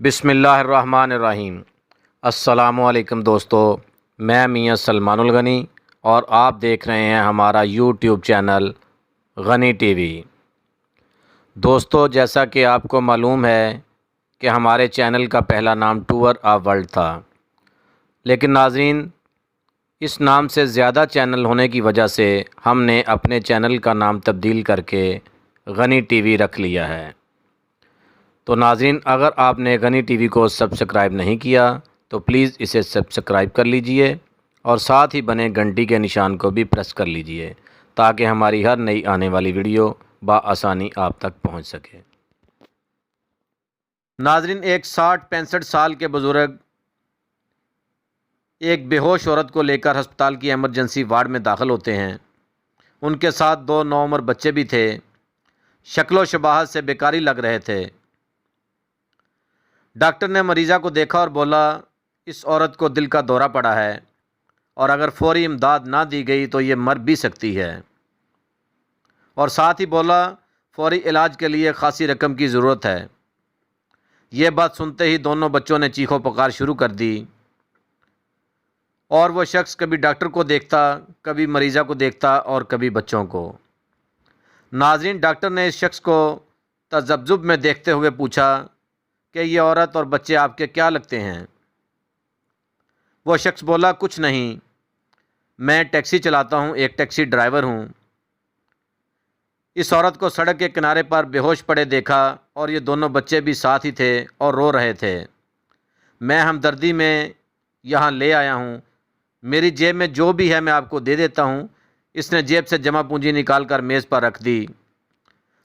بسم اللہ الرحمن الرحیم۔ السلام علیکم دوستو، میں میاں سلمان الغنی اور آپ دیکھ رہے ہیں ہمارا یوٹیوب چینل غنی ٹی وی۔ دوستو، جیسا کہ آپ کو معلوم ہے کہ ہمارے چینل کا پہلا نام ٹور آف ورلڈ تھا، لیکن ناظرین، اس نام سے زیادہ چینل ہونے کی وجہ سے ہم نے اپنے چینل کا نام تبدیل کر کے غنی ٹی وی رکھ لیا ہے۔ تو ناظرین، اگر آپ نے غنی ٹی وی کو سبسکرائب نہیں کیا تو پلیز اسے سبسکرائب کر لیجئے اور ساتھ ہی بنے گھنٹی کے نشان کو بھی پریس کر لیجئے تاکہ ہماری ہر نئی آنے والی ویڈیو بآسانی آپ تک پہنچ سکے۔ ناظرین، ایک 60-65 سال کے بزرگ ایک بے ہوش عورت کو لے کر ہسپتال کی ایمرجنسی وارڈ میں داخل ہوتے ہیں۔ ان کے ساتھ 2 نوعمر بچے بھی تھے۔ شکل و شباہت سے بیکاری لگ رہے تھے۔ ڈاکٹر نے مریضہ کو دیکھا اور بولا، اس عورت کو دل کا دورہ پڑا ہے اور اگر فوری امداد نہ دی گئی تو یہ مر بھی سکتی ہے، اور ساتھ ہی بولا فوری علاج کے لیے خاصی رقم کی ضرورت ہے۔ یہ بات سنتے ہی دونوں بچوں نے چیخو پکار شروع کر دی، اور وہ شخص کبھی ڈاکٹر کو دیکھتا، کبھی مریضہ کو دیکھتا اور کبھی بچوں کو۔ ناظرین، ڈاکٹر نے اس شخص کو تذبذب میں دیکھتے ہوئے پوچھا کہ یہ عورت اور بچے آپ کے کیا لگتے ہیں؟ وہ شخص بولا، کچھ نہیں، میں ٹیکسی چلاتا ہوں، ایک ٹیکسی ڈرائیور ہوں۔ اس عورت کو سڑک کے کنارے پر بے ہوش پڑے دیکھا اور یہ دونوں بچے بھی ساتھ ہی تھے اور رو رہے تھے۔ میں ہمدردی میں یہاں لے آیا ہوں، میری جیب میں جو بھی ہے میں آپ کو دے دیتا ہوں۔ اس نے جیب سے جمع پونجی نکال کر میز پر رکھ دی۔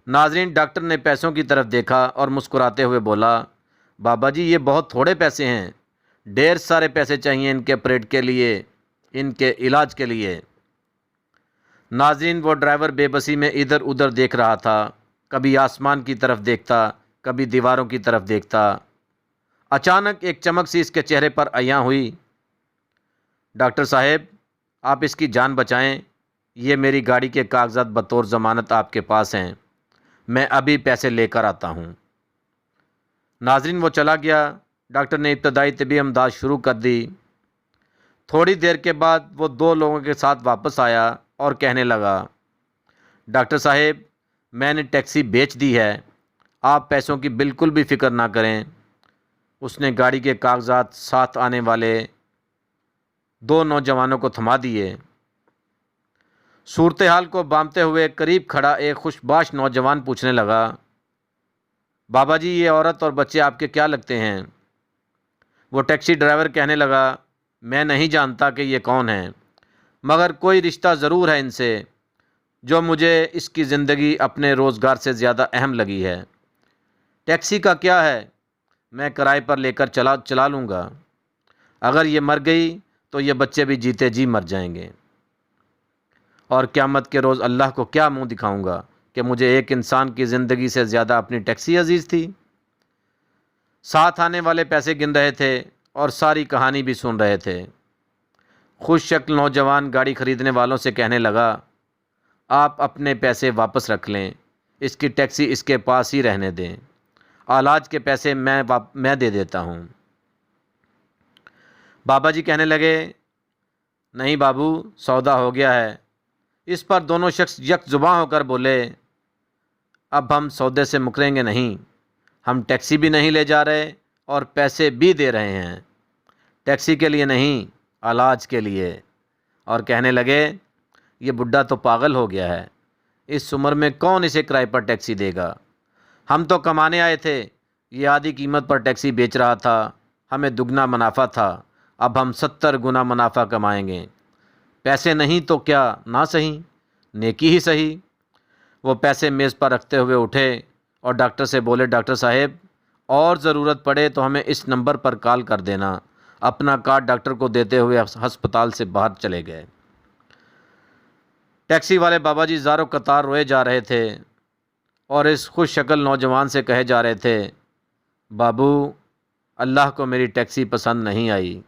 ناظرین، ڈاکٹر نے پیسوں کی طرف دیکھا اور مسکراتے ہوئے بولا، بابا جی، یہ بہت تھوڑے پیسے ہیں، ڈھیر سارے پیسے چاہیے ان کے آپریٹ کے لیے، ان کے علاج کے لیے۔ ناظرین، وہ ڈرائیور بے بسی میں ادھر ادھر دیکھ رہا تھا، کبھی آسمان کی طرف دیکھتا، کبھی دیواروں کی طرف دیکھتا۔ اچانک ایک چمک سی اس کے چہرے پر عیاں ہوئی۔ ڈاکٹر صاحب، آپ اس کی جان بچائیں، یہ میری گاڑی کے کاغذات بطور ضمانت آپ کے پاس ہیں، میں ابھی پیسے لے کر آتا ہوں۔ ناظرین، وہ چلا گیا۔ ڈاکٹر نے ابتدائی طبی امداد شروع کر دی۔ تھوڑی دیر کے بعد وہ 2 لوگوں کے ساتھ واپس آیا اور کہنے لگا، ڈاکٹر صاحب، میں نے ٹیکسی بیچ دی ہے، آپ پیسوں کی بالکل بھی فکر نہ کریں۔ اس نے گاڑی کے کاغذات ساتھ آنے والے 2 نوجوانوں کو تھما دیے۔ صورتحال کو بامتے ہوئے قریب کھڑا ایک خوشباش نوجوان پوچھنے لگا، بابا جی، یہ عورت اور بچے آپ کے کیا لگتے ہیں؟ وہ ٹیکسی ڈرائیور کہنے لگا، میں نہیں جانتا کہ یہ کون ہیں، مگر کوئی رشتہ ضرور ہے ان سے جو مجھے اس کی زندگی اپنے روزگار سے زیادہ اہم لگی ہے۔ ٹیکسی کا کیا ہے، میں کرائے پر لے کر چلا لوں گا، اگر یہ مر گئی تو یہ بچے بھی جیتے جی مر جائیں گے، اور قیامت کے روز اللہ کو کیا منہ دکھاؤں گا کہ مجھے ایک انسان کی زندگی سے زیادہ اپنی ٹیکسی عزیز تھی۔ ساتھ آنے والے پیسے گن رہے تھے اور ساری کہانی بھی سن رہے تھے۔ خوش شکل نوجوان گاڑی خریدنے والوں سے کہنے لگا، آپ اپنے پیسے واپس رکھ لیں، اس کی ٹیکسی اس کے پاس ہی رہنے دیں، علاج کے پیسے میں دے دیتا ہوں۔ بابا جی کہنے لگے، نہیں بابو، سودا ہو گیا ہے۔ اس پر دونوں شخص یک زباں ہو کر بولے، اب ہم سودے سے مکریں گے نہیں، ہم ٹیکسی بھی نہیں لے جا رہے اور پیسے بھی دے رہے ہیں، ٹیکسی کے لیے نہیں، علاج کے لیے۔ اور کہنے لگے، یہ بڈھا تو پاگل ہو گیا ہے، اس عمر میں کون اسے کرائے پر ٹیکسی دے گا؟ ہم تو کمانے آئے تھے، یہ آدھی قیمت پر ٹیکسی بیچ رہا تھا، ہمیں دگنا منافع تھا، اب ہم 70 گنا منافع کمائیں گے۔ پیسے نہیں تو کیا، نہ صحیح، نیکی ہی صحیح۔ وہ پیسے میز پر رکھتے ہوئے اٹھے اور ڈاکٹر سے بولے، ڈاکٹر صاحب، اور ضرورت پڑے تو ہمیں اس نمبر پر کال کر دینا۔ اپنا کارڈ ڈاکٹر کو دیتے ہوئے ہسپتال سے باہر چلے گئے۔ ٹیکسی والے بابا جی زاروں قطار روئے جا رہے تھے اور اس خوش شکل نوجوان سے کہے جا رہے تھے، بابو، اللہ کو میری ٹیکسی پسند نہیں آئی،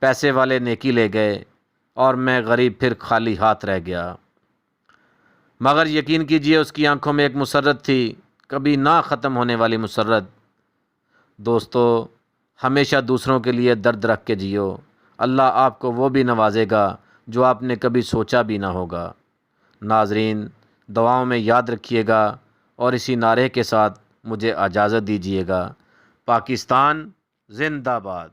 پیسے والے نیکی لے گئے اور میں غریب پھر خالی ہاتھ رہ گیا۔ مگر یقین کیجئے، اس کی آنکھوں میں ایک مسرت تھی، کبھی نہ ختم ہونے والی مسرت۔ دوستو، ہمیشہ دوسروں کے لیے درد رکھ کے جیو، اللہ آپ کو وہ بھی نوازے گا جو آپ نے کبھی سوچا بھی نہ ہوگا۔ ناظرین، دعاؤں میں یاد رکھیے گا اور اسی نعرے کے ساتھ مجھے اجازت دیجیے گا۔ پاکستان زندہ باد۔